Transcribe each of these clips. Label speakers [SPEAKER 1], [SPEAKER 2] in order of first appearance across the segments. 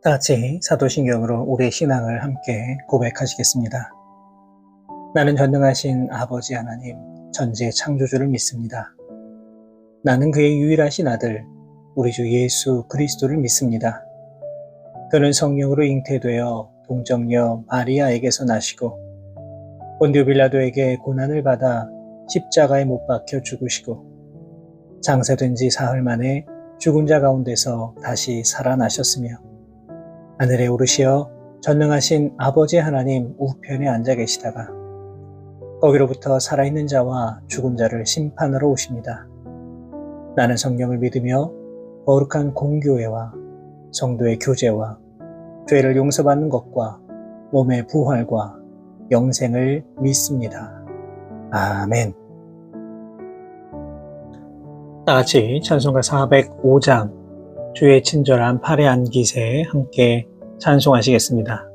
[SPEAKER 1] 다 같이 사도신경으로 우리의 신앙을 함께 고백하시겠습니다. 나는 전능하신 아버지 하나님, 전지의 창조주를 믿습니다. 나는 그의 유일하신 아들, 우리 주 예수 그리스도를 믿습니다. 그는 성령으로 잉태되어 동정녀 마리아에게서 나시고 본디오 빌라도에게 고난을 받아 십자가에 못 박혀 죽으시고 장사된 지 사흘 만에 죽은 자 가운데서 다시 살아나셨으며 하늘에 오르시어 전능하신 아버지 하나님 우편에 앉아 계시다가 거기로부터 살아있는 자와 죽은 자를 심판하러 오십니다. 나는 성령을 믿으며 거룩한 공교회와 성도의 교제와 죄를 용서받는 것과 몸의 부활과 영생을 믿습니다. 아멘. 다같이 찬송가 405장 주의 친절한 팔에 안기세 함께 찬송하시겠습니다.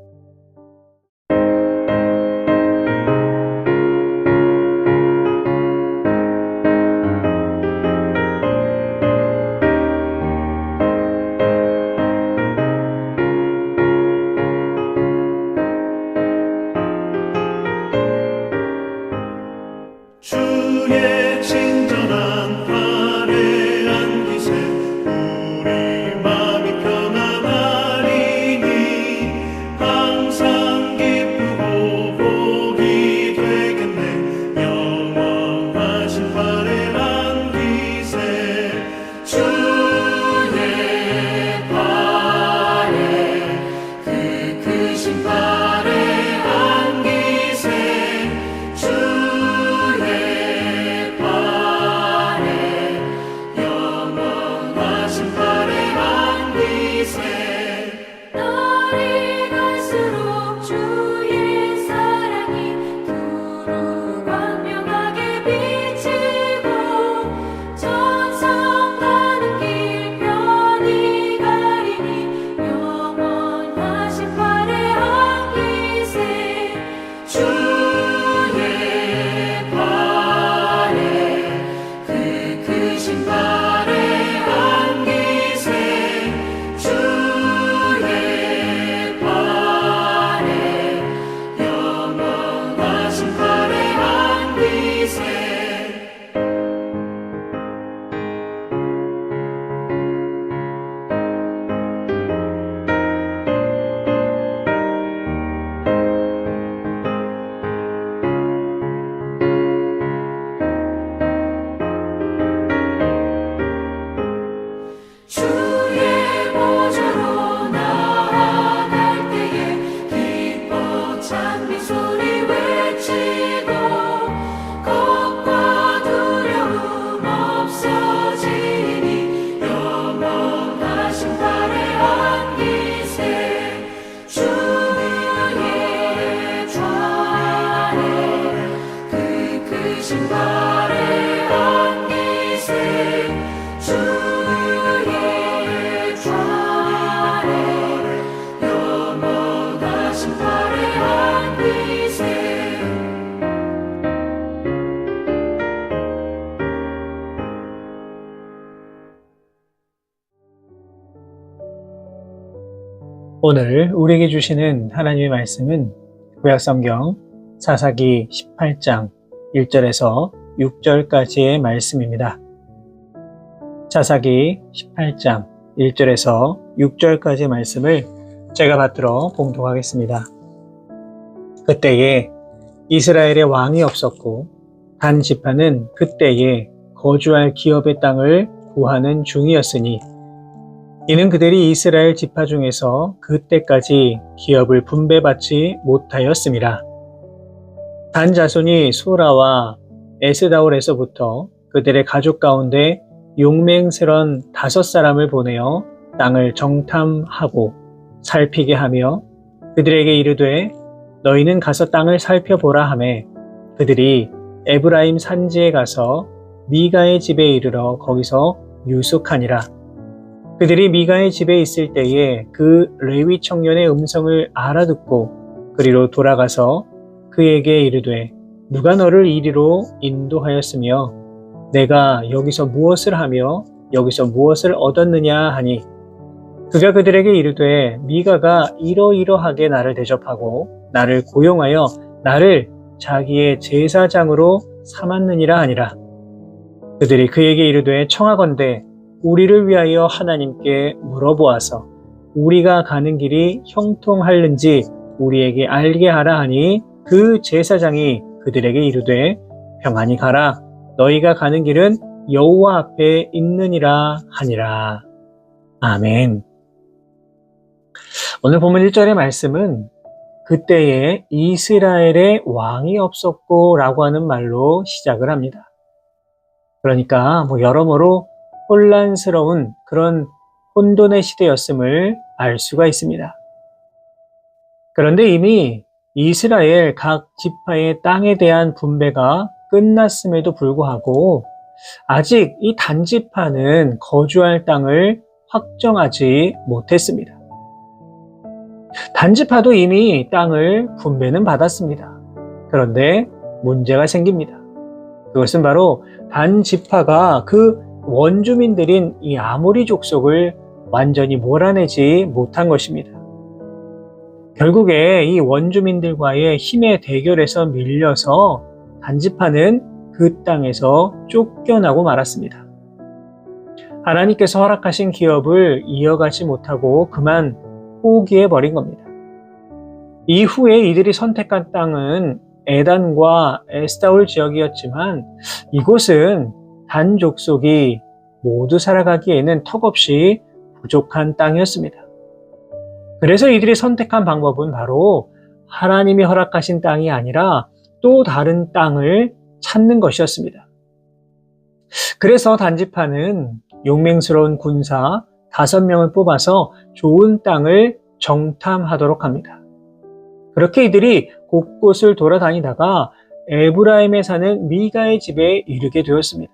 [SPEAKER 2] 주의 친절한 팔에 안기세 우리 마음이 편안하리니 항상 기쁘고 복이 되겠네. 영원하신 팔에 안기세 주의 팔에 그 크신 팔에 안기세
[SPEAKER 1] 오늘 우리에게 주시는 하나님의 말씀은 구약성경 사사기 18장 1절에서 6절까지의 말씀입니다. 사사기 18장 1절에서 6절까지의 말씀을 제가 받들어 봉독하겠습니다. 그때에 이스라엘의 왕이 없었고 단 지파는 그때에 거주할 기업의 땅을 구하는 중이었으니 이는 그들이 이스라엘 지파 중에서 그때까지 기업을 분배받지 못하였음이라. 단 자손이 소라와 에스다올에서부터 그들의 가족 가운데 용맹스런 5사람을 보내어 땅을 정탐하고 살피게 하며 그들에게 이르되 너희는 가서 땅을 살펴보라 하매 그들이 에브라임 산지에 가서 미가의 집에 이르러 거기서 유숙하니라. 그들이 미가의 집에 있을 때에 그 레위 청년의 음성을 알아듣고 그리로 돌아가서 그에게 이르되 누가 너를 이리로 인도하였으며 내가 여기서 무엇을 하며 여기서 무엇을 얻었느냐 하니 그가 그들에게 이르되 미가가 이러이러하게 나를 대접하고 나를 고용하여 나를 자기의 제사장으로 삼았느니라 하니라. 그들이 그에게 이르되 청하건대 우리를 위하여 하나님께 물어보아서 우리가 가는 길이 형통할는지 우리에게 알게 하라 하니 그 제사장이 그들에게 이르되 평안히 가라. 너희가 가는 길은 여호와 앞에 있느니라 하니라. 아멘. 오늘 본문 1절의 말씀은 그때에 이스라엘에 왕이 없었고 라고 하는 말로 시작을 합니다. 그러니까 여러모로 혼란스러운 그런 혼돈의 시대였음을 알 수가 있습니다. 그런데 이미 이스라엘 각 지파의 땅에 대한 분배가 끝났음에도 불구하고 아직 이 단지파는 거주할 땅을 확정하지 못했습니다. 단지파도 이미 땅을 분배는 받았습니다. 그런데 문제가 생깁니다. 그것은 바로 단지파가 그 원주민들인 이 아모리 족속을 완전히 몰아내지 못한 것입니다. 결국에 이 원주민들과의 힘의 대결에서 밀려서 단지파는 그 땅에서 쫓겨나고 말았습니다. 하나님께서 허락하신 기업을 이어가지 못하고 그만 포기해버린 겁니다. 이후에 이들이 선택한 땅은 에단과 에스타올 지역이었지만 이곳은 단 족속이 모두 살아가기에는 턱없이 부족한 땅이었습니다. 그래서 이들이 선택한 방법은 바로 하나님이 허락하신 땅이 아니라 또 다른 땅을 찾는 것이었습니다. 그래서 단지파는 용맹스러운 군사 5명을 뽑아서 좋은 땅을 정탐하도록 합니다. 그렇게 이들이 곳곳을 돌아다니다가 에브라임에 사는 미가의 집에 이르게 되었습니다.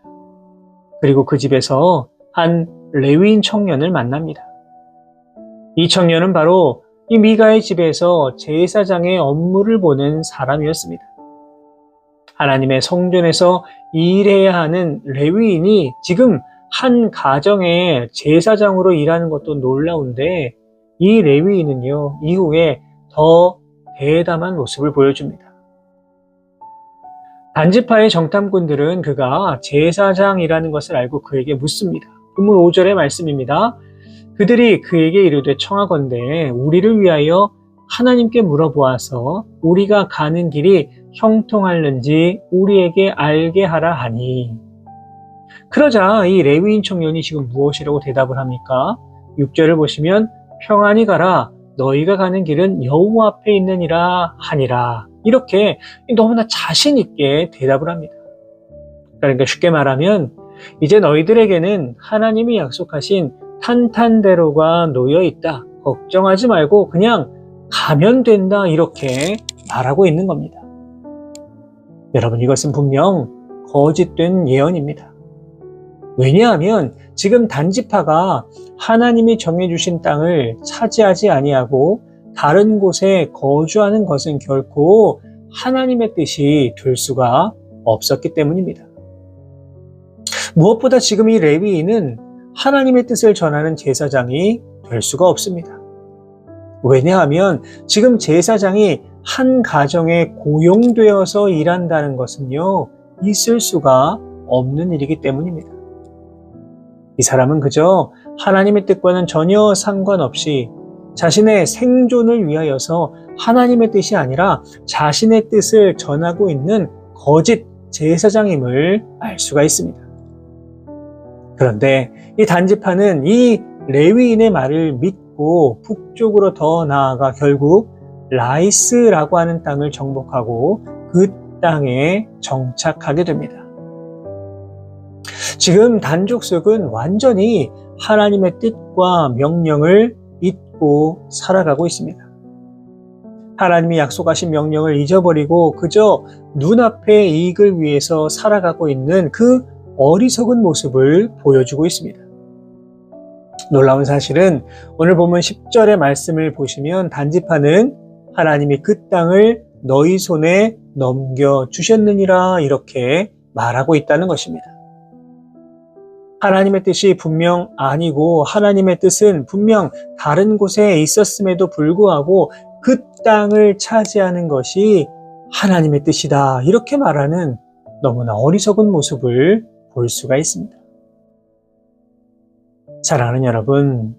[SPEAKER 1] 그리고 그 집에서 한 레위인 청년을 만납니다. 이 청년은 바로 이 미가의 집에서 제사장의 업무를 보는 사람이었습니다. 하나님의 성전에서 일해야 하는 레위인이 지금 한 가정의 제사장으로 일하는 것도 놀라운데 이 레위인은요, 이후에 더 대담한 모습을 보여줍니다. 단지파의 정탐꾼들은 그가 제사장이라는 것을 알고 그에게 묻습니다. 본문 5절의 말씀입니다. 그들이 그에게 이르되 청하건대 우리를 위하여 하나님께 물어보아서 우리가 가는 길이 형통할는지 우리에게 알게 하라 하니. 그러자 이 레위인 청년이 지금 무엇이라고 대답을 합니까? 6절을 보시면 평안히 가라. 너희가 가는 길은 여호와 앞에 있느니라 하니라. 이렇게 너무나 자신 있게 대답을 합니다. 그러니까 쉽게 말하면 이제 너희들에게는 하나님이 약속하신 탄탄대로가 놓여 있다. 걱정하지 말고 그냥 가면 된다. 이렇게 말하고 있는 겁니다. 여러분, 이것은 분명 거짓된 예언입니다. 왜냐하면 지금 단지파가 하나님이 정해주신 땅을 차지하지 아니하고 다른 곳에 거주하는 것은 결코 하나님의 뜻이 될 수가 없었기 때문입니다. 무엇보다 지금 이 레위인은 하나님의 뜻을 전하는 제사장이 될 수가 없습니다. 왜냐하면 지금 제사장이 한 가정에 고용되어서 일한다는 것은요, 있을 수가 없는 일이기 때문입니다. 이 사람은 그저 하나님의 뜻과는 전혀 상관없이 자신의 생존을 위하여서 하나님의 뜻이 아니라 자신의 뜻을 전하고 있는 거짓 제사장임을 알 수가 있습니다. 그런데 이 단지파는 이 레위인의 말을 믿고 북쪽으로 더 나아가 결국 라이스라고 하는 땅을 정복하고 그 땅에 정착하게 됩니다. 지금 단족속은 완전히 하나님의 뜻과 명령을 잊고 살아가고 있습니다. 하나님이 약속하신 명령을 잊어버리고 그저 눈앞의 이익을 위해서 살아가고 있는 그 어리석은 모습을 보여주고 있습니다. 놀라운 사실은 오늘 보면 10절의 말씀을 보시면 단지파는 하나님이 그 땅을 너희 손에 넘겨주셨느니라 이렇게 말하고 있다는 것입니다. 하나님의 뜻이 분명 아니고 하나님의 뜻은 분명 다른 곳에 있었음에도 불구하고 그 땅을 차지하는 것이 하나님의 뜻이다. 이렇게 말하는 너무나 어리석은 모습을 볼 수가 있습니다. 사랑하는 여러분,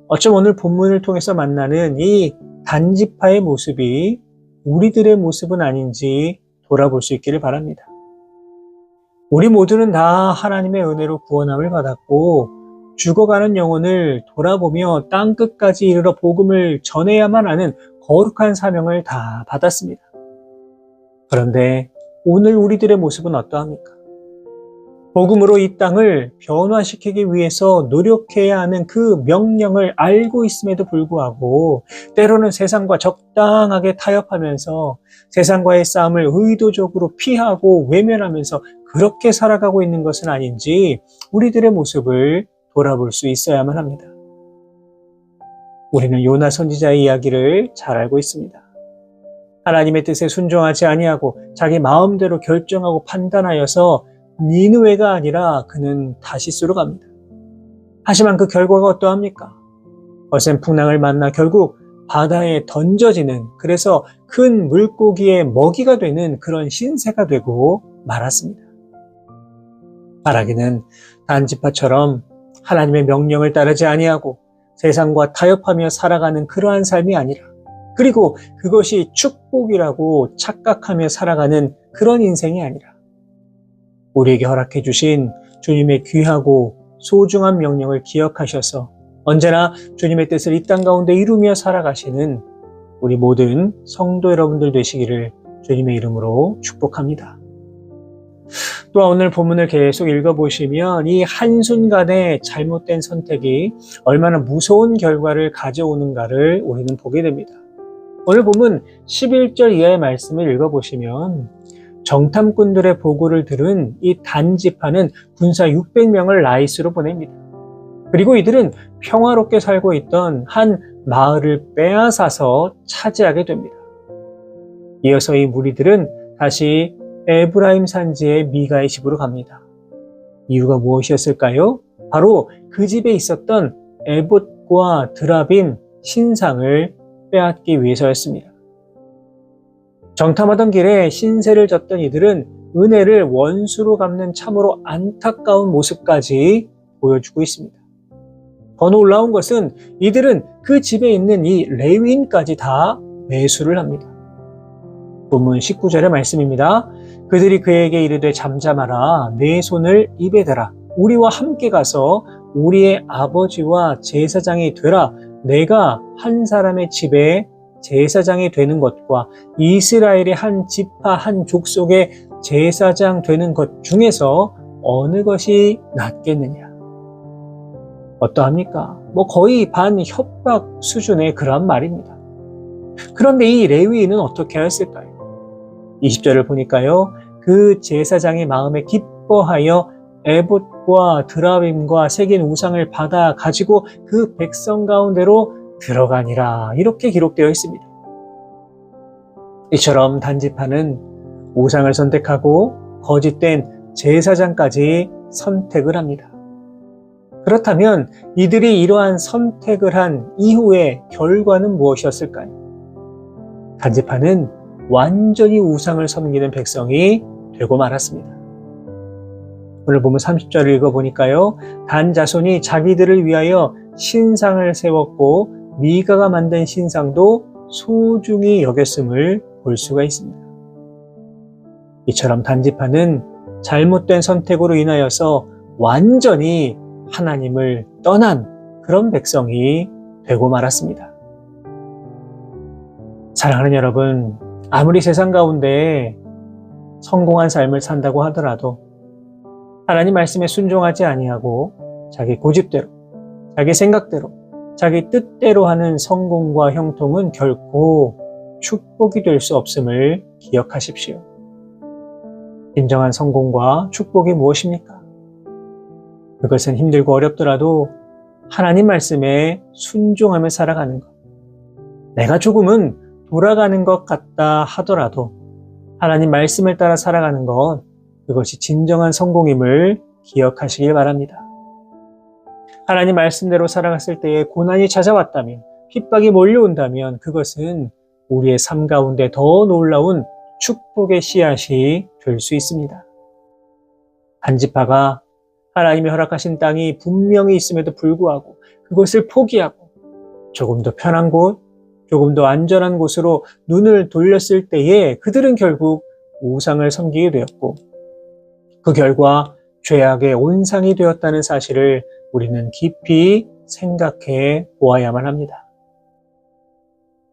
[SPEAKER 1] 어쩜 오늘 본문을 통해서 만나는 이 단지파의 모습이 우리들의 모습은 아닌지 돌아볼 수 있기를 바랍니다. 우리 모두는 다 하나님의 은혜로 구원함을 받았고 죽어가는 영혼을 돌아보며 땅끝까지 이르러 복음을 전해야만 하는 거룩한 사명을 다 받았습니다. 그런데 오늘 우리들의 모습은 어떠합니까? 복음으로 이 땅을 변화시키기 위해서 노력해야 하는 그 명령을 알고 있음에도 불구하고 때로는 세상과 적당하게 타협하면서 세상과의 싸움을 의도적으로 피하고 외면하면서 그렇게 살아가고 있는 것은 아닌지 우리들의 모습을 돌아볼 수 있어야만 합니다. 우리는 요나 선지자의 이야기를 잘 알고 있습니다. 하나님의 뜻에 순종하지 아니하고 자기 마음대로 결정하고 판단하여서 니느웨가 아니라 그는 다시스로 갑니다. 하지만 그 결과가 어떠합니까? 거센 풍랑을 만나 결국 바다에 던져지는, 그래서 큰 물고기의 먹이가 되는 그런 신세가 되고 말았습니다. 바라기는 단지파처럼 하나님의 명령을 따르지 아니하고 세상과 타협하며 살아가는 그러한 삶이 아니라, 그리고 그것이 축복이라고 착각하며 살아가는 그런 인생이 아니라 우리에게 허락해 주신 주님의 귀하고 소중한 명령을 기억하셔서 언제나 주님의 뜻을 이 땅 가운데 이루며 살아가시는 우리 모든 성도 여러분들 되시기를 주님의 이름으로 축복합니다. 또한 오늘 본문을 계속 읽어보시면 이 한순간의 잘못된 선택이 얼마나 무서운 결과를 가져오는가를 우리는 보게 됩니다. 오늘 본문 11절 이하의 말씀을 읽어보시면 정탐꾼들의 보고를 들은 이 단지파는 군사 600명을 라이스로 보냅니다. 그리고 이들은 평화롭게 살고 있던 한 마을을 빼앗아서 차지하게 됩니다. 이어서 이 무리들은 다시 에브라임 산지의 미가의 집으로 갑니다. 이유가 무엇이었을까요? 바로 그 집에 있었던 에봇과 드라빔 신상을 빼앗기 위해서였습니다. 정탐하던 길에 신세를 졌던 이들은 은혜를 원수로 갚는 참으로 안타까운 모습까지 보여주고 있습니다. 더 놀라운 것은 이들은 그 집에 있는 이 레위인까지 다 매수를 합니다. 본문 19절의 말씀입니다. 그들이 그에게 이르되 잠잠하라, 내 손을 입에 대라, 우리와 함께 가서 우리의 아버지와 제사장이 되라. 내가 한 사람의 집에 제사장이 되는 것과 이스라엘의 한 지파 한 족속의 제사장 되는 것 중에서 어느 것이 낫겠느냐. 어떠합니까? 거의 반협박 수준의 그런 말입니다. 그런데 이 레위인은 어떻게 하였을까요? 20절을 보니까요, 그 제사장의 마음에 기뻐하여 에봇과 드라빔과 새긴 우상을 받아 가지고 그 백성 가운데로 들어가니라, 이렇게 기록되어 있습니다. 이처럼 단지파는 우상을 선택하고 거짓된 제사장까지 선택을 합니다. 그렇다면 이들이 이러한 선택을 한 이후의 결과는 무엇이었을까요? 단지파는 완전히 우상을 섬기는 백성이 되고 말았습니다. 오늘 보면 30절을 읽어보니까요, 단 자손이 자기들을 위하여 신상을 세웠고 미가가 만든 신상도 소중히 여겼음을 볼 수가 있습니다. 이처럼 단지파는 잘못된 선택으로 인하여서 완전히 하나님을 떠난 그런 백성이 되고 말았습니다. 사랑하는 여러분, 아무리 세상 가운데 성공한 삶을 산다고 하더라도 하나님 말씀에 순종하지 아니하고 자기 고집대로, 자기 생각대로, 자기 뜻대로 하는 성공과 형통은 결코 축복이 될 수 없음을 기억하십시오. 진정한 성공과 축복이 무엇입니까? 그것은 힘들고 어렵더라도 하나님 말씀에 순종하며 살아가는 것. 내가 조금은 돌아가는 것 같다 하더라도 하나님 말씀을 따라 살아가는 것, 그것이 진정한 성공임을 기억하시길 바랍니다. 하나님 말씀대로 살아갔을 때에 고난이 찾아왔다면, 핍박이 몰려온다면 그것은 우리의 삶 가운데 더 놀라운 축복의 씨앗이 될 수 있습니다. 단지파가 하나님이 허락하신 땅이 분명히 있음에도 불구하고 그것을 포기하고 조금 더 편한 곳, 조금 더 안전한 곳으로 눈을 돌렸을 때에 그들은 결국 우상을 섬기게 되었고 그 결과 죄악의 온상이 되었다는 사실을 우리는 깊이 생각해 보아야만 합니다.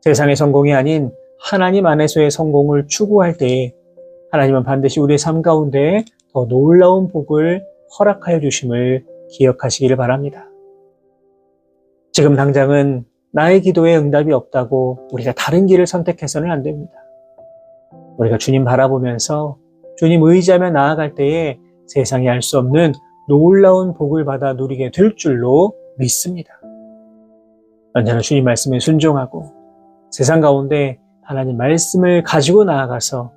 [SPEAKER 1] 세상의 성공이 아닌 하나님 안에서의 성공을 추구할 때에 하나님은 반드시 우리의 삶 가운데 더 놀라운 복을 허락하여 주심을 기억하시기를 바랍니다. 지금 당장은 나의 기도에 응답이 없다고 우리가 다른 길을 선택해서는 안 됩니다. 우리가 주님 바라보면서 주님 의지하며 나아갈 때에 세상이 알 수 없는 놀라운 복을 받아 누리게 될 줄로 믿습니다. 언제나 주님 말씀에 순종하고 세상 가운데 하나님 말씀을 가지고 나아가서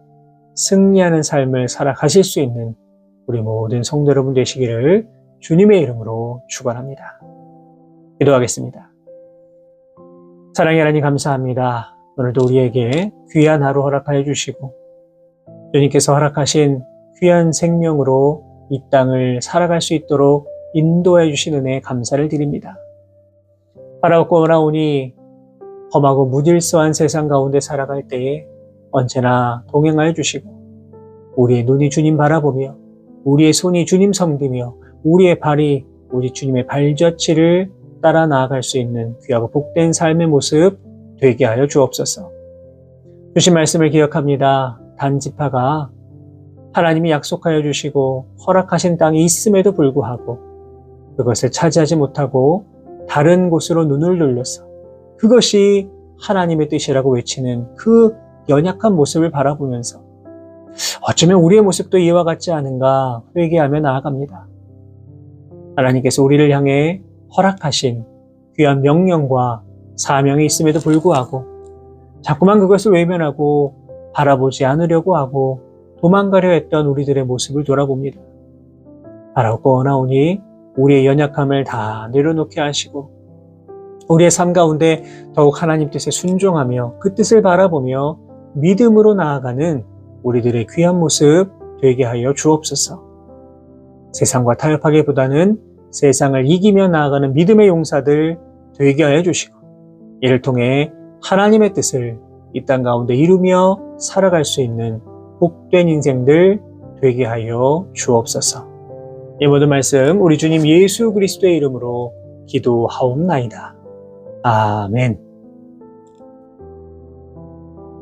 [SPEAKER 1] 승리하는 삶을 살아가실 수 있는 우리 모든 성도 여러분 되시기를 주님의 이름으로 축원합니다. 기도하겠습니다. 사랑의 하나님 감사합니다. 오늘도 우리에게 귀한 하루 허락하여 주시고 주님께서 허락하신 귀한 생명으로 이 땅을 살아갈 수 있도록 인도해 주신 은혜에 감사를 드립니다. 바라보오니 험하고 무질서한 세상 가운데 살아갈 때에 언제나 동행하여 주시고 우리의 눈이 주님 바라보며 우리의 손이 주님 섬기며 우리의 발이 우리 주님의 발자취를 따라 나아갈 수 있는 귀하고 복된 삶의 모습 되게 하여 주옵소서. 주신 말씀을 기억합니다. 단지파가 하나님이 약속하여 주시고 허락하신 땅이 있음에도 불구하고 그것을 차지하지 못하고 다른 곳으로 눈을 돌려서 그것이 하나님의 뜻이라고 외치는 그 연약한 모습을 바라보면서 어쩌면 우리의 모습도 이와 같지 않은가 회개하며 나아갑니다. 하나님께서 우리를 향해 허락하신 귀한 명령과 사명이 있음에도 불구하고 자꾸만 그것을 외면하고 바라보지 않으려고 하고 도망가려 했던 우리들의 모습을 돌아봅니다. 바라보오니 우리의 연약함을 다 내려놓게 하시고 우리의 삶 가운데 더욱 하나님 뜻에 순종하며 그 뜻을 바라보며 믿음으로 나아가는 우리들의 귀한 모습 되게 하여 주옵소서. 세상과 타협하기보다는 세상을 이기며 나아가는 믿음의 용사들 되게 하여 주시고 이를 통해 하나님의 뜻을 이 땅 가운데 이루며 살아갈 수 있는 복된 인생들 되게 하여 주옵소서. 이 모든 말씀 우리 주님 예수 그리스도의 이름으로 기도하옵나이다. 아멘.